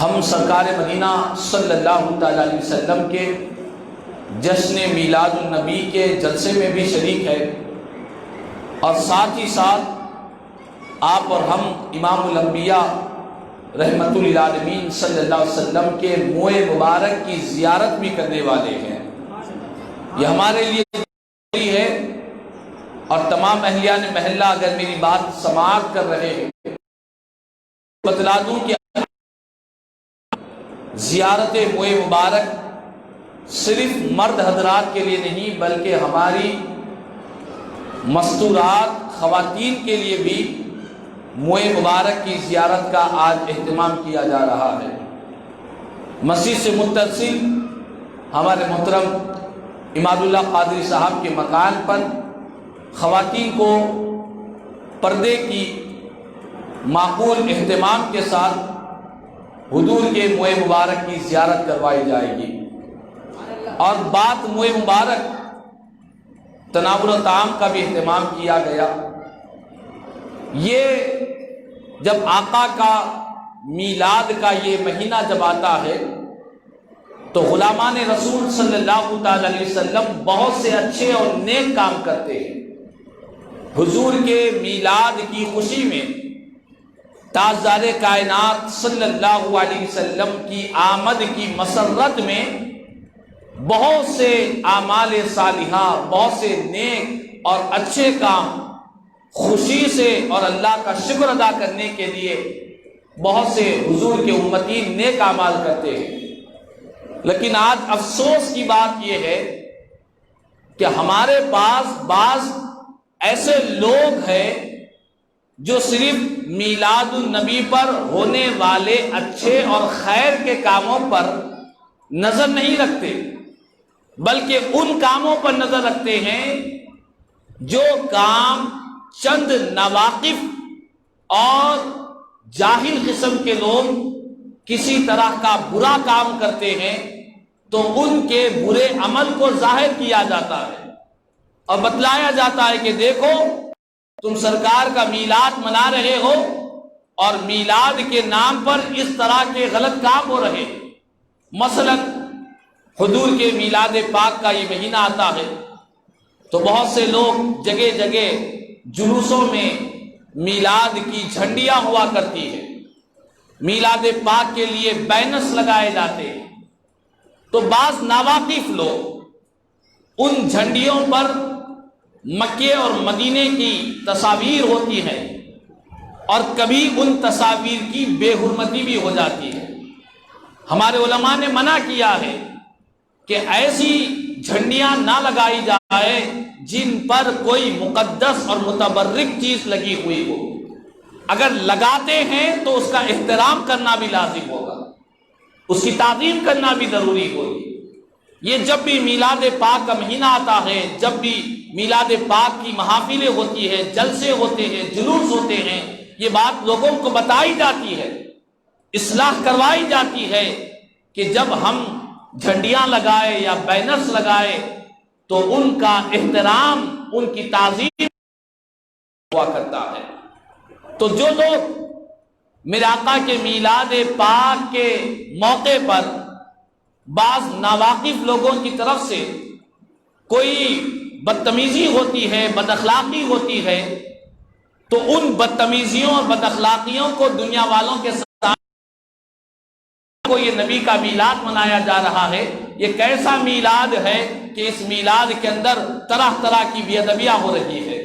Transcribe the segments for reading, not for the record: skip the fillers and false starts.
ہم سرکار مدینہ صلی اللہ تعالیٰ علیہ وسلم کے جشن میلاد النبی کے جلسے میں بھی شریک ہے، اور ساتھ ہی ساتھ آپ اور ہم امام الانبیاء رحمت للعالمین صلی اللہ علیہ وسلم کے موئے مبارک کی زیارت بھی کرنے والے ہیں۔ یہ ہمارے لیے ضروری ہے، اور تمام اہلیان محلہ اگر میری بات سماعت کر رہے ہیں بتلا دوں کہ زیارت موئے مبارک صرف مرد حضرات کے لیے نہیں بلکہ ہماری مستورات خواتین کے لیے بھی موئے مبارک کی زیارت کا آج اہتمام کیا جا رہا ہے۔ مسجد سے متصل ہمارے محترم عماد اللہ قادری صاحب کے مکان پر خواتین کو پردے کی معقول اہتمام کے ساتھ حضور کے موئے مبارک کی زیارت کروائی جائے گی، اور بات موئے مبارک تناول و طعام کا بھی اہتمام کیا گیا۔ یہ جب آقا کا میلاد کا یہ مہینہ جب آتا ہے تو غلامان رسول صلی اللہ تعالی علیہ وسلم بہت سے اچھے اور نیک کام کرتے ہیں۔ حضور کے میلاد کی خوشی میں تاجدار کائنات صلی اللہ علیہ وسلم کی آمد کی مسرت میں بہت سے اعمال صالحہ، بہت سے نیک اور اچھے کام خوشی سے اور اللہ کا شکر ادا کرنے کے لیے بہت سے حضور کے امتی نیک اعمال کرتے ہیں۔ لیکن آج افسوس کی بات یہ ہے کہ ہمارے پاس بعض ایسے لوگ ہیں جو صرف میلاد النبی پر ہونے والے اچھے اور خیر کے کاموں پر نظر نہیں رکھتے، بلکہ ان کاموں پر نظر رکھتے ہیں جو کام چند ناواقف اور جاہل قسم کے لوگ کسی طرح کا برا کام کرتے ہیں تو ان کے برے عمل کو ظاہر کیا جاتا ہے اور بتلایا جاتا ہے کہ دیکھو تم سرکار کا میلاد منا رہے ہو اور میلاد کے نام پر اس طرح کے غلط کام ہو رہے ہیں۔ مثلا حضور کے میلاد پاک کا یہ مہینہ آتا ہے تو بہت سے لوگ جگہ جگہ جلوسوں میں میلاد کی جھنڈیاں ہوا کرتی ہے، میلاد پاک کے لیے بینرز لگائے جاتے ہیں، تو بعض ناواقف لوگ ان جھنڈیوں پر مکے اور مدینے کی تصاویر ہوتی ہے اور کبھی ان تصاویر کی بے حرمتی بھی ہو جاتی ہے۔ ہمارے علماء نے منع کیا ہے کہ ایسی جھنڈیاں نہ لگائی جائے جن پر کوئی مقدس اور متبرک چیز لگی ہوئی ہو۔ اگر لگاتے ہیں تو اس کا احترام کرنا بھی لازم ہوگا، اس کی تعظیم کرنا بھی ضروری ہوگی۔ یہ جب بھی میلاد پاک کا مہینہ آتا ہے، جب بھی میلاد پاک کی محافلیں ہوتی ہے، جلسے ہوتے ہیں، جلوس ہوتے ہیں، یہ بات لوگوں کو بتائی جاتی ہے، اصلاح کروائی جاتی ہے کہ جب ہم جھنڈیاں لگائے یا بینرز لگائے تو ان کا احترام، ان کی تعظیم ہوا کرتا ہے۔ تو جو لوگ میرے آقا کے میلاد پاک کے موقع پر بعض ناواقف لوگوں کی طرف سے کوئی بدتمیزی ہوتی ہے، بد اخلاقی ہوتی ہے، تو ان بدتمیزیوں اور بد اخلاقیوں کو دنیا والوں کے ساتھ کو یہ نبی کا میلاد منایا جا رہا ہے، یہ کیسا میلاد ہے کہ اس میلاد کے اندر طرح طرح کی بے ادبیاں ہو رہی ہے۔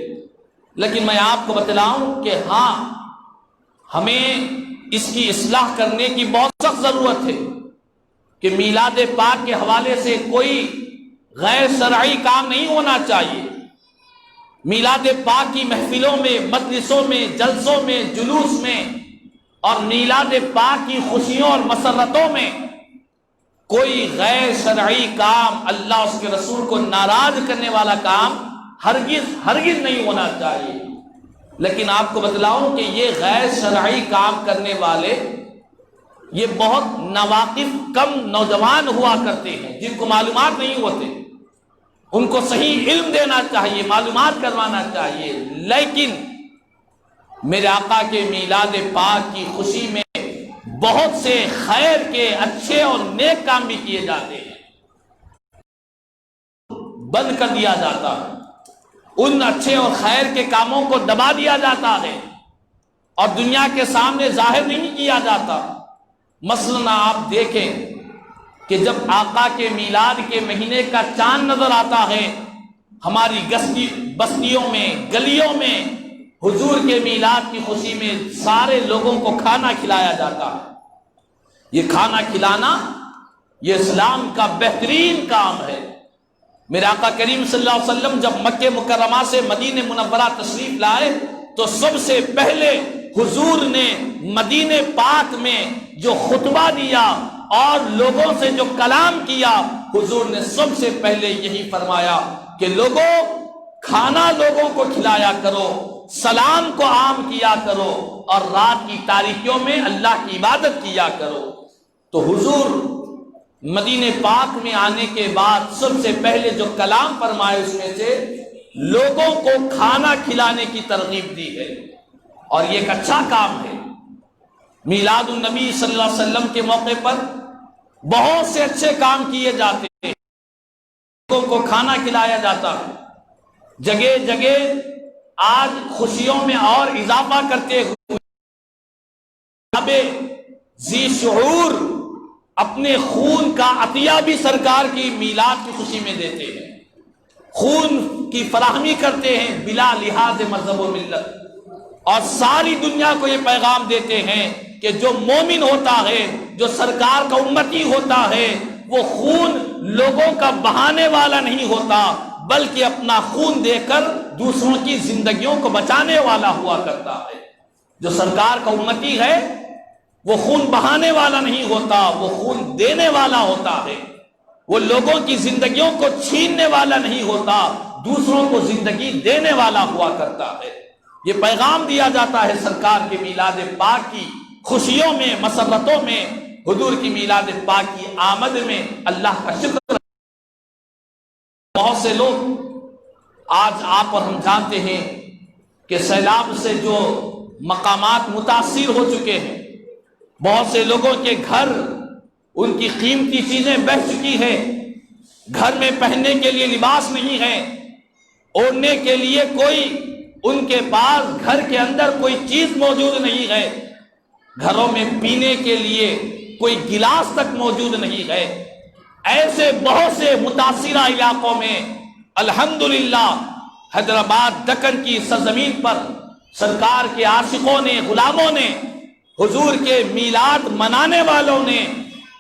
لیکن میں آپ کو بتلاؤں کہ ہاں ہمیں اس کی اصلاح کرنے کی بہت سخت ضرورت ہے کہ میلاد پاک کے حوالے سے کوئی غیر شرعی کام نہیں ہونا چاہیے۔ میلاد پاک کی محفلوں میں، مجلسوں میں، جلسوں میں، جلوس میں اور میلاد پاک کی خوشیوں اور مسرتوں میں کوئی غیر شرعی کام، اللہ اس کے رسول کو ناراض کرنے والا کام ہرگز نہیں ہونا چاہیے۔ لیکن آپ کو بتلاؤں کہ یہ غیر شرعی کام کرنے والے یہ بہت ناواقف کم نوجوان ہوا کرتے ہیں جن کو معلومات نہیں ہوتے، ان کو صحیح علم دینا چاہیے، معلومات کروانا چاہیے۔ لیکن میرے آقا کے میلاد پاک کی خوشی میں بہت سے خیر کے اچھے اور نیک کام بھی کیے جاتے ہیں، بند کر دیا جاتا ہے، ان اچھے اور خیر کے کاموں کو دبا دیا جاتا ہے اور دنیا کے سامنے ظاہر نہیں کیا جاتا۔ مثلا آپ دیکھیں کہ جب آقا کے میلاد کے مہینے کا چاند نظر آتا ہے، ہماری بستیوں میں، گلیوں میں حضور کے میلاد کی خوشی میں سارے لوگوں کو کھانا کھلایا جاتا ہے۔ یہ کھانا کھلانا یہ اسلام کا بہترین کام ہے۔ میرے آقا کریم صلی اللہ علیہ وسلم جب مکہ مکرمہ سے مدینہ منورہ تشریف لائے تو سب سے پہلے حضور نے مدینہ پاک میں جو خطبہ دیا اور لوگوں سے جو کلام کیا، حضور نے سب سے پہلے یہی فرمایا کہ لوگوں، کھانا لوگوں کو کھلایا کرو، سلام کو عام کیا کرو اور رات کی تاریکیوں میں اللہ کی عبادت کیا کرو۔ تو حضور مدینہ پاک میں آنے کے بعد سب سے پہلے جو کلام فرمائے اس میں سے لوگوں کو کھانا کھلانے کی ترغیب دی ہے، اور یہ ایک اچھا کام ہے۔ میلاد النبی صلی اللہ علیہ وسلم کے موقع پر بہت سے اچھے کام کیے جاتے ہیں، لوگوں کو کھانا کھلایا جاتا ہے۔ جگہ جگہ آج خوشیوں میں اور اضافہ کرتے ہوئے ذی شعور اپنے خون کا عطیہ بھی سرکار کی میلاد کی خوشی میں دیتے ہیں، خون کی فراہمی کرتے ہیں بلا لحاظ مذہب و ملت، اور ساری دنیا کو یہ پیغام دیتے ہیں کہ جو مومن ہوتا ہے، جو سرکار کا امتی ہوتا ہے، وہ خون لوگوں کا بہانے والا نہیں ہوتا بلکہ اپنا خون دے کر دوسروں کی زندگیوں کو بچانے والا ہوا کرتا ہے۔ جو سرکار کا امتی ہے وہ خون بہانے والا نہیں ہوتا، وہ خون دینے والا ہوتا ہے، وہ لوگوں کی زندگیوں کو چھیننے والا نہیں ہوتا، دوسروں کو زندگی دینے والا ہوا کرتا ہے۔ یہ پیغام دیا جاتا ہے سرکار کے میلاد پاک کی خوشیوں میں، مسرتوں میں، حضور کی میلاد پاک کی آمد میں اللہ کا شکر۔ بہت سے لوگ آج آپ اور ہم جانتے ہیں کہ سیلاب سے جو مقامات متاثر ہو چکے ہیں، بہت سے لوگوں کے گھر، ان کی قیمتی چیزیں بہہ چکی ہیں، گھر میں پہننے کے لیے لباس نہیں ہے، اوڑھنے کے لیے کوئی ان کے پاس گھر کے اندر کوئی چیز موجود نہیں ہے، گھروں میں پینے کے لیے کوئی گلاس تک موجود نہیں ہے۔ ایسے بہت سے متاثرہ علاقوں میں الحمدللہ حیدرآباد دکن کی سرزمین پر سرکار کے عاشقوں نے، غلاموں نے، حضور کے میلاد منانے والوں نے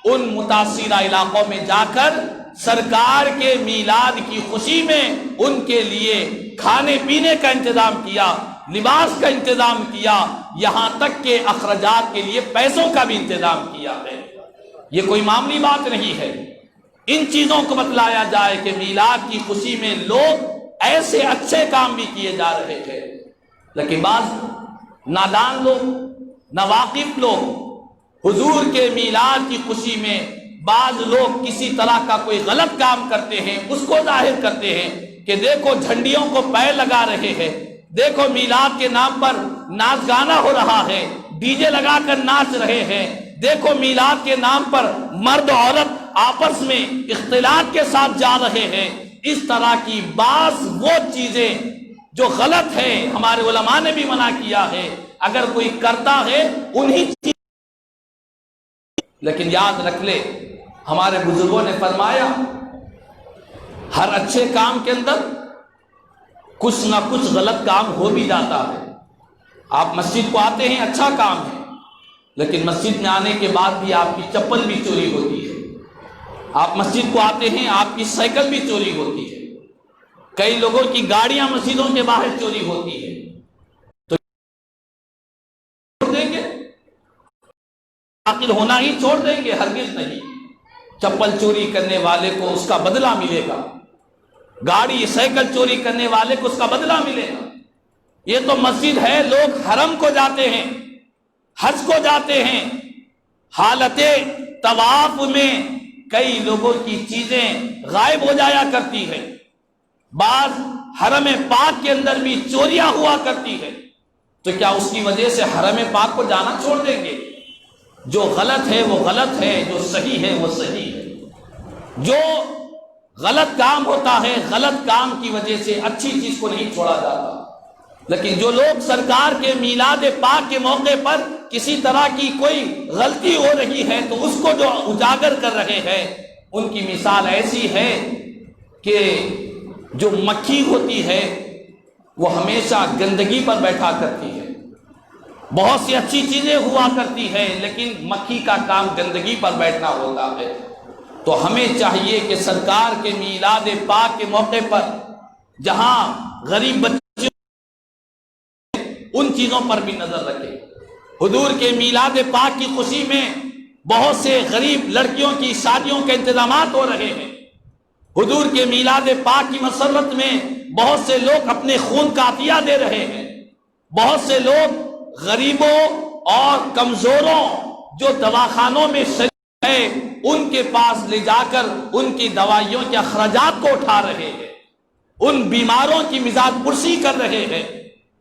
ان متاثرہ علاقوں میں جا کر سرکار کے میلاد کی خوشی میں ان کے لیے کھانے پینے کا انتظام کیا، لباس کا انتظام کیا، یہاں تک کہ اخراجات کے لیے پیسوں کا بھی انتظام کیا ہے۔ یہ کوئی معمولی بات نہیں ہے۔ ان چیزوں کو بتلایا جائے کہ میلاد کی خوشی میں لوگ ایسے اچھے کام بھی کیے جا رہے تھے، لیکن بعض نادان لوگ، ناواقف لوگ حضور کے میلاد کی خوشی میں بعض لوگ کسی طرح کا کوئی غلط کام کرتے ہیں، اس کو ظاہر کرتے ہیں کہ دیکھو جھنڈیوں کو پیر لگا رہے ہیں، دیکھو میلاد کے نام پر ناچ گانا ہو رہا ہے، ڈی جے لگا کر ناچ رہے ہیں، دیکھو میلاد کے نام پر مرد عورت آپس میں اختلاط کے ساتھ جا رہے ہیں۔ اس طرح کی بعض وہ چیزیں جو غلط ہے، ہمارے علماء نے بھی منع کیا ہے، اگر کوئی کرتا ہے انہی چیز، لیکن یاد رکھ لے ہمارے بزرگوں نے فرمایا ہر اچھے کام کے اندر کچھ نہ کچھ غلط کام ہو بھی جاتا ہے۔ آپ مسجد کو آتے ہیں، اچھا کام ہے، لیکن مسجد میں آنے کے بعد بھی آپ کی چپل بھی چوری ہوتی ہے، آپ مسجد کو آتے ہیں آپ کی سائیکل بھی چوری ہوتی ہے، کئی لوگوں کی گاڑیاں مسجدوں کے باہر چوری ہوتی ہے، تو چھوڑ دیں گے؟ عاقل ہونا ہی چھوڑ دیں گے؟ ہرگز نہیں۔ چپل چوری کرنے والے کو اس کا بدلہ ملے گا، گاڑی سائیکل چوری کرنے والے کو اس کا بدلہ ملے گا۔ یہ تو مسجد ہے، لوگ حرم کو جاتے ہیں، حج کو جاتے ہیں، حالت طواف میں کئی لوگوں کی چیزیں غائب ہو جایا کرتی ہے، بعض حرم پاک کے اندر بھی چوریاں ہوا کرتی ہے، تو کیا اس کی وجہ سے حرم پاک کو جانا چھوڑ دیں گے؟ جو غلط ہے وہ غلط ہے، جو صحیح ہے وہ صحیح ہے۔ جو غلط کام ہوتا ہے، غلط کام کی وجہ سے اچھی چیز کو نہیں چھوڑا جاتا، لیکن جو لوگ سرکار کے میلاد پاک کے موقع پر کسی طرح کی کوئی غلطی ہو رہی ہے تو اس کو جو اجاگر کر رہے ہیں، ان کی مثال ایسی ہے کہ جو مکھی ہوتی ہے وہ ہمیشہ گندگی پر بیٹھا کرتی ہے۔ بہت سی اچھی چیزیں ہوا کرتی ہے لیکن مکھی کا کام گندگی پر بیٹھنا ہوتا ہے۔ تو ہمیں چاہیے کہ سرکار کے میلاد پاک کے موقع پر جہاں غریب بچے ان چیزوں پر بھی نظر رکھے۔ حضور کے میلاد پاک کی خوشی میں بہت سے غریب لڑکیوں کی شادیوں کے انتظامات ہو رہے ہیں۔ حضور کے میلاد پاک کی مسرت میں بہت سے لوگ اپنے خون کا عطیہ دے رہے ہیں۔ بہت سے لوگ غریبوں اور کمزوروں جو دواخانوں میں شریک ہیں ان کے پاس لے جا کر ان کی دوائیوں کے اخراجات کو اٹھا رہے ہیں، ان بیماروں کی مزاج پرسی کر رہے ہیں۔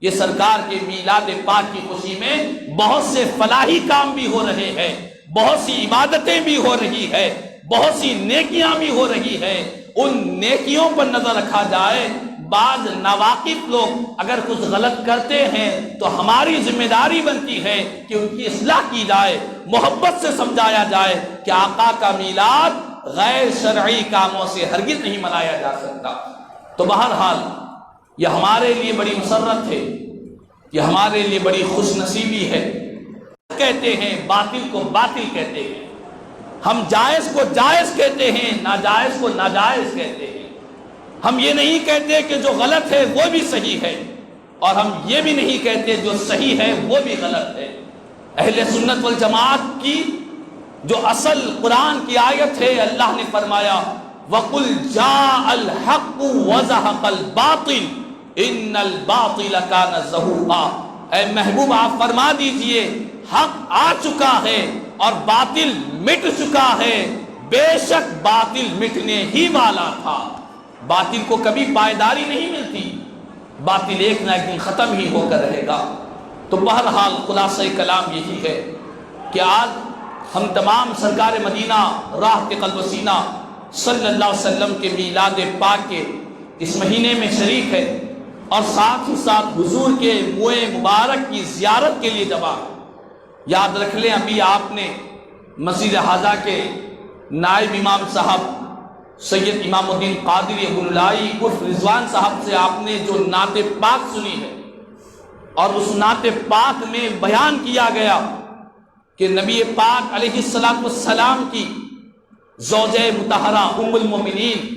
یہ سرکار کے میلاد پاک کی خوشی میں بہت سے فلاحی کام بھی ہو رہے ہیں، بہت سی عبادتیں بھی ہو رہی ہے، بہت سی نیکیاں بھی ہو رہی ہے۔ ان نیکیوں پر نظر رکھا جائے۔ بعض ناواقف لوگ اگر کچھ غلط کرتے ہیں تو ہماری ذمہ داری بنتی ہے کہ ان کی اصلاح کی جائے، محبت سے سمجھایا جائے کہ آقا کا میلاد غیر شرعی کاموں سے ہرگز نہیں منایا جا سکتا۔ تو بہرحال یہ ہمارے لیے بڑی مسرت ہے، یہ ہمارے لیے بڑی خوش نصیبی ہے۔ کہتے ہیں باطل کو باطل کہتے ہیں، ہم جائز کو جائز کہتے ہیں، ناجائز کو ناجائز کہتے ہیں۔ ہم یہ نہیں کہتے کہ جو غلط ہے وہ بھی صحیح ہے، اور ہم یہ بھی نہیں کہتے جو صحیح ہے وہ بھی غلط ہے۔ اہل سنت والجماعت کی جو اصل قرآن کی آیت ہے، اللہ نے فرمایا وَقُلْ جَاءَ الْحَقُّ وَزَهَقَ الْبَاطِلُ ان الباطل کان زہوقا۔ اے محبوب آپ فرما دیجئے حق آ چکا ہے اور باطل مٹ چکا ہے، بے شک باطل مٹنے ہی والا تھا۔ باطل کو کبھی پائیداری نہیں ملتی، باطل ایک نہ ایک دن ختم ہی ہو کر رہے گا۔ تو بہرحال خلاصہ کلام یہی ہے کہ آج ہم تمام سرکار مدینہ راحت قلب و سینہ صلی اللہ علیہ وسلم کے میلاد پاک کے اس مہینے میں شریک ہے، اور ساتھ ہی ساتھ حضور کے موئے مبارک کی زیارت کے لیے جمع۔ یاد رکھ لیں ابھی آپ نے مسجد حاضہ کے نائب امام صاحب سید امام الدین قادری ابو العلائی عرف رضوان صاحب سے آپ نے جو نعت پاک سنی ہے، اور اس نعت پاک میں بیان کیا گیا کہ نبی پاک علیہ السلام کی زوجہ مطہرہ ام المومنین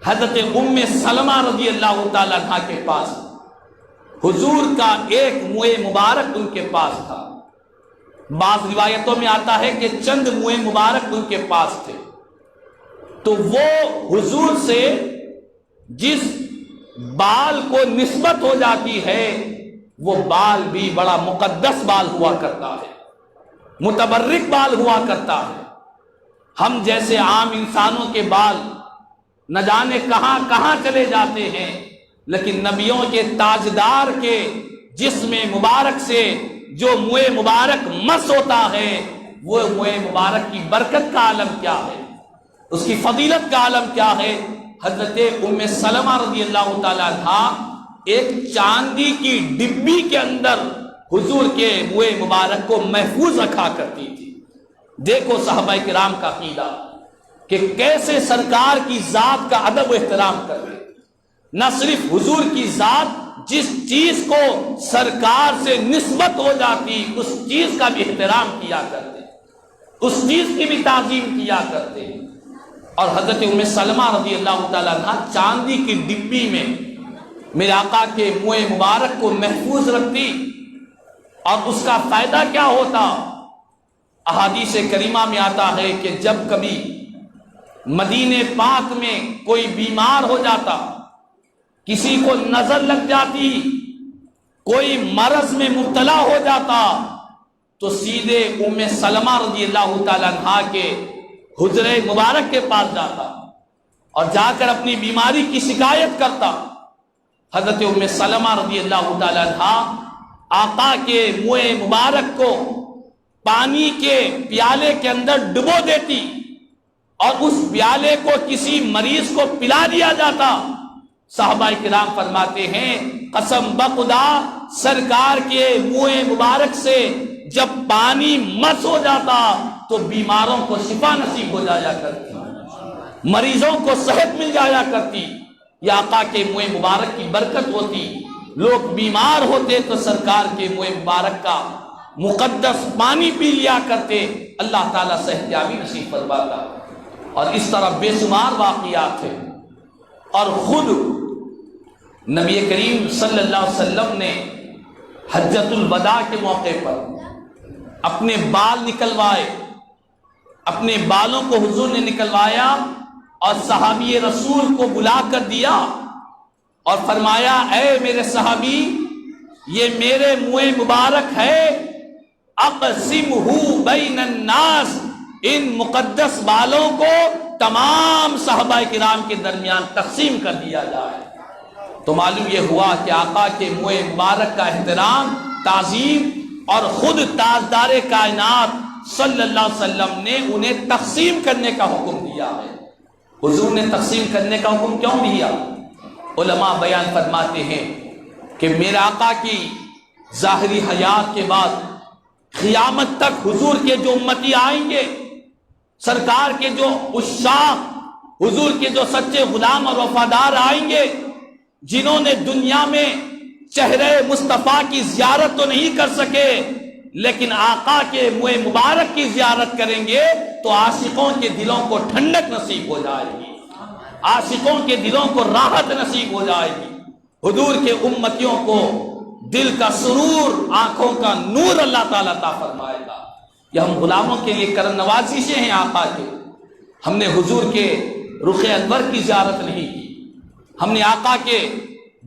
حضرت ام سلمہ رضی اللہ تعالیٰ عنہ کے پاس حضور کا ایک موئے مبارک ان کے پاس تھا۔ بعض روایتوں میں آتا ہے کہ چند موئے مبارک ان کے پاس تھے، تو وہ حضور سے جس بال کو نسبت ہو جاتی ہے وہ بال بھی بڑا مقدس بال ہوا کرتا ہے، متبرک بال ہوا کرتا ہے۔ ہم جیسے عام انسانوں کے بال نہ جانے کہاں کہاں چلے جاتے ہیں، لیکن نبیوں کے تاجدار کے جسم مبارک سے جو موئے مبارک مس ہوتا ہے، وہ موئے مبارک کی برکت کا عالم کیا ہے، اس کی فضیلت کا عالم کیا ہے۔ حضرت ام سلمہ رضی اللہ تعالیٰ عنہ ایک چاندی کی ڈبی کے اندر حضور کے موئے مبارک کو محفوظ رکھا کرتی تھی۔ دیکھو صحابہ کرام کا عقیدہ کہ کیسے سرکار کی ذات کا ادب و احترام کرتے، نہ صرف حضور کی ذات، جس چیز کو سرکار سے نسبت ہو جاتی اس چیز کا بھی احترام کیا کرتے، اس چیز کی بھی تعظیم کیا کرتے۔ اور حضرت ام سلمہ رضی اللہ تعالیٰ عنہ چاندی کی ڈبی میں میرے آقا کے موئے مبارک کو محفوظ رکھتی، اور اس کا فائدہ کیا ہوتا؟ احادیث کریمہ میں آتا ہے کہ جب کبھی مدینے پاک میں کوئی بیمار ہو جاتا، کسی کو نظر لگ جاتی، کوئی مرض میں مبتلا ہو جاتا، تو سیدھے ام سلمہ رضی اللہ تعالیٰ عنہ کے حجرے مبارک کے پاس جاتا اور جا کر اپنی بیماری کی شکایت کرتا۔ حضرت ام سلمہ رضی اللہ تعالیٰ عنہ آقا کے موئے مبارک کو پانی کے پیالے کے اندر ڈبو دیتی اور اس پیالے کو کسی مریض کو پلا دیا جاتا، صحابہ کرام فرماتے ہیں قسم بخدا سرکار کے منہ مبارک سے جب پانی مس ہو جاتا تو بیماروں کو شفا نصیب ہو جایا کرتی، مریضوں کو صحت مل جایا کرتی۔ یہ آقا کے منہ مبارک کی برکت ہوتی، لوگ بیمار ہوتے تو سرکار کے منہ مبارک کا مقدس پانی پی لیا کرتے، اللہ تعالیٰ صحت یابی نصیب فرماتا۔ اور اس طرح بے شمار واقعات ہیں۔ اور خود نبی کریم صلی اللہ علیہ وسلم نے حجۃ الوداع کے موقع پر اپنے بال نکلوائے، اپنے بالوں کو حضور نے نکلوایا اور صحابی رسول کو بلا کر دیا اور فرمایا اے میرے صحابی، یہ میرے منہ مبارک ہے، اقسمہ بین الناس، ان مقدس بالوں کو تمام صحابہ کرام کے درمیان تقسیم کر دیا جائے۔ تو معلوم یہ ہوا کہ آقا کے منہ مبارک کا احترام، تعظیم، اور خود تاجدار کائنات صلی اللہ علیہ وسلم نے انہیں تقسیم کرنے کا حکم دیا ہے۔ حضور نے تقسیم کرنے کا حکم کیوں دیا؟ علماء بیان فرماتے ہیں کہ میرے آقا کی ظاہری حیات کے بعد قیامت تک حضور کے جو امتی آئیں گے، سرکار کے جو عشاق، حضور کے جو سچے غلام اور وفادار آئیں گے، جنہوں نے دنیا میں چہرے مصطفیٰ کی زیارت تو نہیں کر سکے لیکن آقا کے منہ مبارک کی زیارت کریں گے تو عاشقوں کے دلوں کو ٹھنڈک نصیب ہو جائے گی، عاشقوں کے دلوں کو راحت نصیب ہو جائے گی، حضور کے امتیوں کو دل کا سرور، آنکھوں کا نور اللہ تعالیٰ عطا فرمائے گا۔ یہ ہم غلاموں کے لیے کرم نوازشیں ہیں آقا کے۔ ہم نے حضور کے رخ انور کی زیارت نہیں کی، ہم نے آقا کے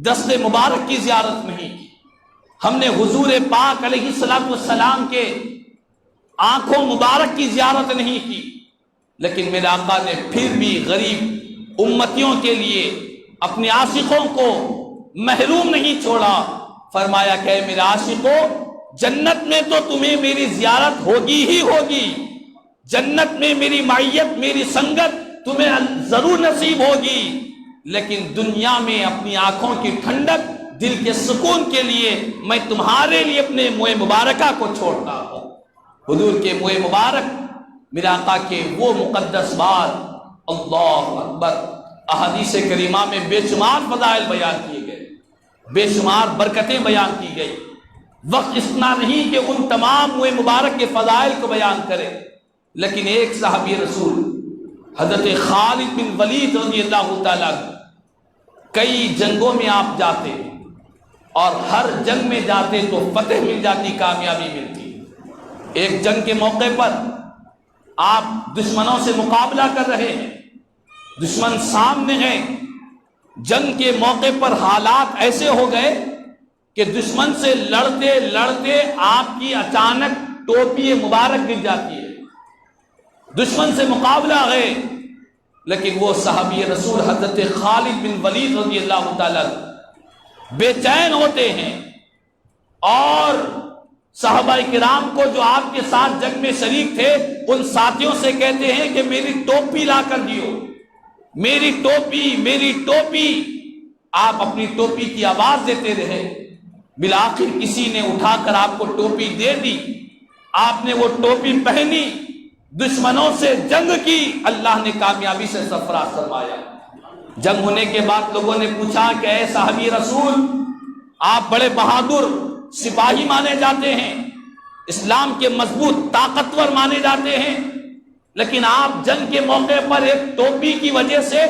دست مبارک کی زیارت نہیں کی، ہم نے حضور پاک علیہ السلام کے آنکھوں مبارک کی زیارت نہیں کی، لیکن میرے آقا نے پھر بھی غریب امتیوں کے لیے اپنے عاشقوں کو محروم نہیں چھوڑا۔ فرمایا کہ میرے عاشقوں، جنت میں تو تمہیں میری زیارت ہوگی ہی ہوگی، جنت میں میری معیت، میری سنگت تمہیں ضرور نصیب ہوگی، لیکن دنیا میں اپنی آنکھوں کی ٹھنڈک، دل کے سکون کے لیے میں تمہارے لیے اپنے منہ مبارکہ کو چھوڑتا ہوں۔ حضور کے منہ مبارک، میرے آقا کے وہ مقدس بات، اللہ اکبر، احادیث کریمہ میں بے شمار فضائل بیان کیے گئے، بے شمار برکتیں بیان کی گئی۔ وقت اتنا نہیں کہ ان تمام منہ مبارک کے فضائل کو بیان کرے، لیکن ایک صحابی رسول حضرت خالد بن ولید رضی اللہ تعالیٰ، کئی جنگوں میں آپ جاتے اور ہر جنگ میں جاتے تو فتح مل جاتی، کامیابی ملتی۔ ایک جنگ کے موقع پر آپ دشمنوں سے مقابلہ کر رہے ہیں، دشمن سامنے ہیں، جنگ کے موقع پر حالات ایسے ہو گئے کہ دشمن سے لڑتے لڑتے آپ کی اچانک ٹوپی مبارک گر جاتی ہے، دشمن سے مقابلہ ہے، لیکن وہ صحابی رسول حضرت خالد بن ولید رضی اللہ تعالیٰ بے چین ہوتے ہیں اور صحابہ کرام کو جو آپ کے ساتھ جنگ میں شریک تھے ان ساتھیوں سے کہتے ہیں کہ میری ٹوپی لا کر دیو، میری ٹوپی، میری ٹوپی۔ آپ اپنی ٹوپی کی آواز دیتے رہے، بالآخر کسی نے اٹھا کر آپ کو ٹوپی دے دی، آپ نے وہ ٹوپی پہنی، دشمنوں سے جنگ کی، اللہ نے کامیابی سے سرفراز فرمایا۔ جنگ ہونے کے بعد لوگوں نے پوچھا کہ اے صحابی رسول، آپ بڑے بہادر سپاہی مانے جاتے ہیں، اسلام کے مضبوط طاقتور مانے جاتے ہیں، لیکن آپ جنگ کے موقع پر ایک ٹوپی کی وجہ سے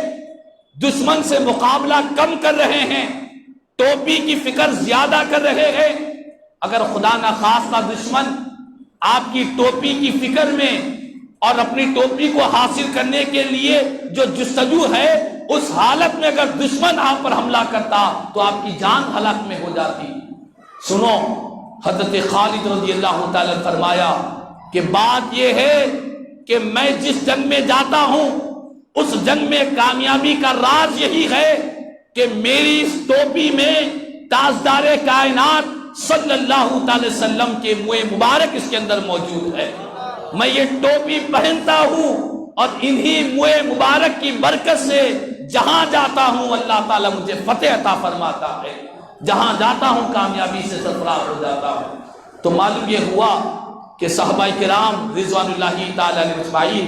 دشمن سے مقابلہ کم کر رہے ہیں، ٹوپی کی فکر زیادہ کر رہے ہیں۔ اگر خدا نخواستہ دشمن آپ کی ٹوپی کی فکر میں اور اپنی ٹوپی کو حاصل کرنے کے لیے جو جستجو ہے، اس حالت میں اگر دشمن آپ پر حملہ کرتا تو آپ کی جان ہلاک میں ہو جاتی۔ سنو، حضرت خالد رضی اللہ تعالی فرمایا کہ بات یہ ہے کہ میں جس جنگ میں جاتا ہوں اس جنگ میں کامیابی کا راز یہی ہے کہ میری اس ٹوپی میں تاجدار کائنات صلی اللہ تعالی وسلم کے منہ مبارک اس کے اندر موجود ہے۔ میں یہ ٹوپی پہنتا ہوں اور انہی منہ مبارک کی برکت سے جہاں جاتا ہوں اللہ تعالیٰ مجھے فتح عطا فرماتا ہے، جہاں جاتا ہوں کامیابی سے سرفراز ہو جاتا ہوں۔ تو معلوم یہ ہوا کہ صحابہ کرام رضوان اللہ تعالیٰ علیہ اجمعین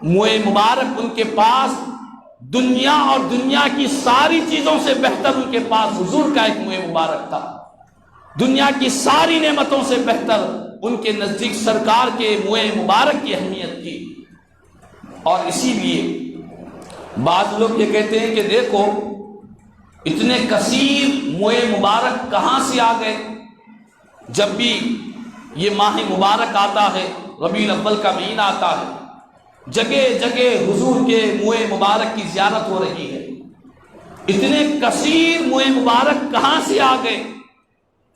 منہ مبارک ان کے پاس دنیا اور دنیا کی ساری چیزوں سے بہتر ان کے پاس حضور کا ایک منہ مبارک تھا۔ دنیا کی ساری نعمتوں سے بہتر ان کے نزدیک سرکار کے منہ مبارک کی اہمیت تھی۔ اور اسی لیے بعض لوگ یہ کہتے ہیں کہ دیکھو اتنے کثیر منہ مبارک کہاں سے آ گئے؟ جب بھی یہ ماہ مبارک آتا ہے، ربیع الاول کا مہینہ آتا ہے، جگہ جگہ حضور کے منہ مبارک کی زیارت ہو رہی ہے۔ اتنے کثیر منہ مبارک کہاں سے آ گئے؟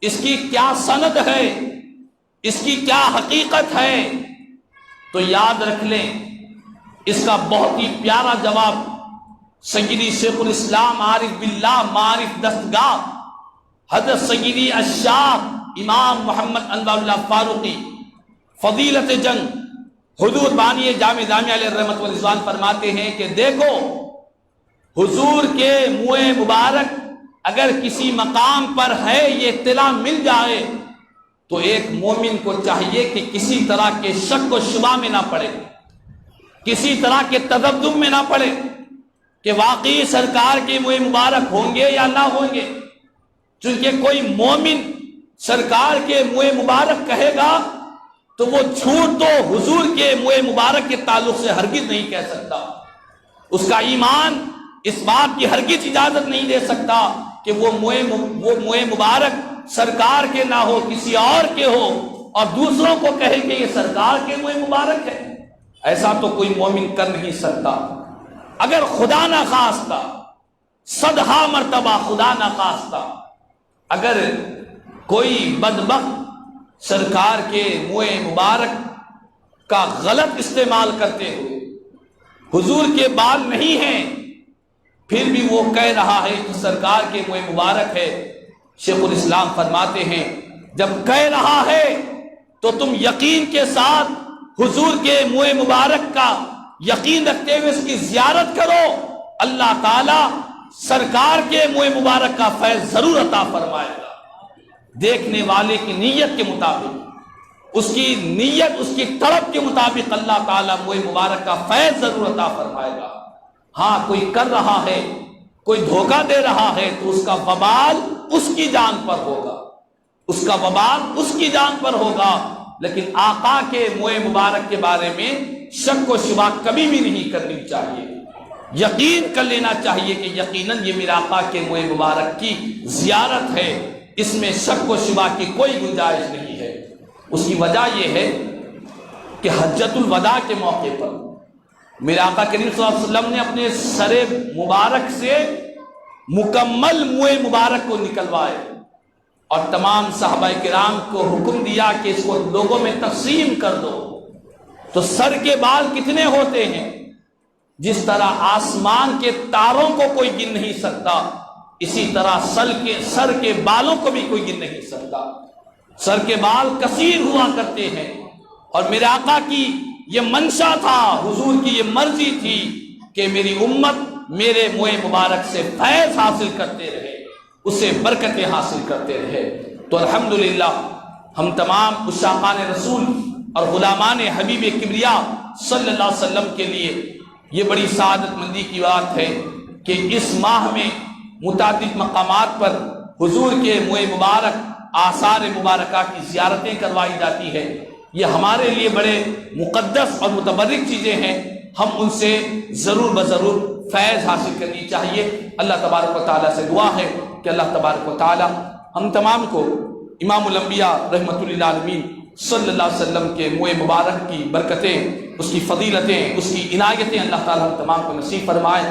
اس کی کیا سند ہے؟ اس کی کیا حقیقت ہے؟ تو یاد رکھ لیں، اس کا بہت ہی پیارا جواب سیدی شیخ الاسلام عارف باللہ معارف دستگاہ حضرت سیدی الشاہ امام محمد انور اللہ فاروقی فضیلت جنگ حضور بانی جامع جامعہ علیہ رحمت و رضوان فرماتے ہیں کہ دیکھو حضور کے منہ مبارک اگر کسی مقام پر ہے، یہ اطلاع مل جائے تو ایک مومن کو چاہیے کہ کسی طرح کے شک و شبہ میں نہ پڑے، کسی طرح کے تذبذب میں نہ پڑے کہ واقعی سرکار کے منہ مبارک ہوں گے یا نہ ہوں گے۔ چونکہ کوئی مومن سرکار کے منہ مبارک کہے گا تو وہ جھوٹ تو حضور کے منہ مبارک کے تعلق سے ہرگز نہیں کہہ سکتا۔ اس کا ایمان اس بات کی ہرگز اجازت نہیں دے سکتا کہ وہ منہ مبارک سرکار کے نہ ہو، کسی اور کے ہو، اور دوسروں کو کہے کہ یہ سرکار کے منہ مبارک ہے۔ ایسا تو کوئی مومن کر نہیں سکتا۔ اگر خدا نہ خواستہ، صدہا مرتبہ خدا نہ خواستہ، اگر کوئی بدبخت سرکار کے منہ مبارک کا غلط استعمال کرتے ہوئے حضور کے بال نہیں ہیں پھر بھی وہ کہہ رہا ہے کہ سرکار کے منہ مبارک ہے، شیخ الاسلام فرماتے ہیں جب کہہ رہا ہے تو تم یقین کے ساتھ حضور کے منہ مبارک کا یقین رکھتے ہوئے اس کی زیارت کرو، اللہ تعالی سرکار کے منہ مبارک کا فیض ضرور عطا فرمائے گا۔ دیکھنے والے کی نیت کے مطابق، اس کی نیت، اس کی طلب کے مطابق اللہ تعالیٰ منہ مبارک کا فیض ضرور عطا فرمائے گا۔ ہاں کوئی کر رہا ہے، کوئی دھوکہ دے رہا ہے تو اس کا وبال اس کی جان پر ہوگا، اس کا وبال اس کی جان پر ہوگا۔ لیکن آقا کے منہ مبارک کے بارے میں شک و شبہ کبھی بھی نہیں کرنی چاہیے، یقین کر لینا چاہیے کہ یقیناً یہ میرے آقا کے منہ مبارک کی زیارت ہے، اس میں شک و شبہ کی کوئی گنجائش نہیں ہے۔ اس کی وجہ یہ ہے کہ حجۃ الوداع کے موقع پر میرے آقا کریم صلی اللہ علیہ وسلم نے اپنے سر مبارک سے مکمل منہ مبارک کو نکلوائے اور تمام صحابہ کرام کو حکم دیا کہ اس کو لوگوں میں تقسیم کر دو۔ تو سر کے بال کتنے ہوتے ہیں؟ جس طرح آسمان کے تاروں کو کوئی گن نہیں سکتا، اسی طرح سر کے بالوں کو بھی کوئی گن نہیں سکتا۔ سر کے بال کثیر ہوا کرتے ہیں، اور میرے آقا کی یہ منشا تھا، حضور کی یہ مرضی تھی کہ میری امت میرے منہ مبارک سے فیض حاصل کرتے رہے، اسے برکتیں حاصل کرتے رہے۔ تو الحمدللہ ہم تمام عشاقان رسول اور غلامان حبیب کبریا صلی اللہ علیہ وسلم کے لیے یہ بڑی سعادت مندی کی بات ہے کہ اس ماہ میں متعدد مقامات پر حضور کے منہ مبارک آثار مبارکہ کی زیارتیں کروائی جاتی ہے۔ یہ ہمارے لیے بڑے مقدس اور متبرک چیزیں ہیں، ہم ان سے ضرور بضرور فیض حاصل کرنی چاہیے۔ اللہ تبارک و تعالیٰ سے دعا ہے کہ اللہ تبارک و تعالیٰ ہم تمام کو امام الانبیاء رحمۃ اللہ علیہ صلی اللہ علیہ وسلم کے منہ مبارک کی برکتیں، اس کی فضیلتیں، اس کی عنایتیں اللہ تعالیٰ ہم تمام کو نصیب فرمائے،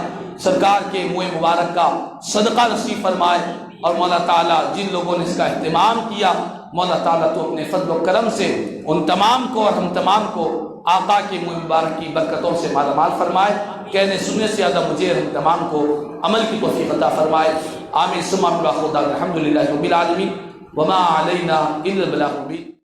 سرکار کے منہ مبارک کا صدقہ نصیب فرمائے، اور مولا تعالیٰ جن لوگوں نے اس کا اہتمام کیا مولا تعالیٰ تو اپنے فضل و کرم سے ان تمام کو اور ہم تمام کو آقا کے منہ مبارک کی برکتوں سے مالا مال فرمائے، کہنے سننے سے زیادہ مجھے ہم تمام کو عمل کی توفیق عطا فرمائے۔ آمین ثم آمین۔ الحمدللہ رب العالمین۔ وما علینا الا البلاغ المبین۔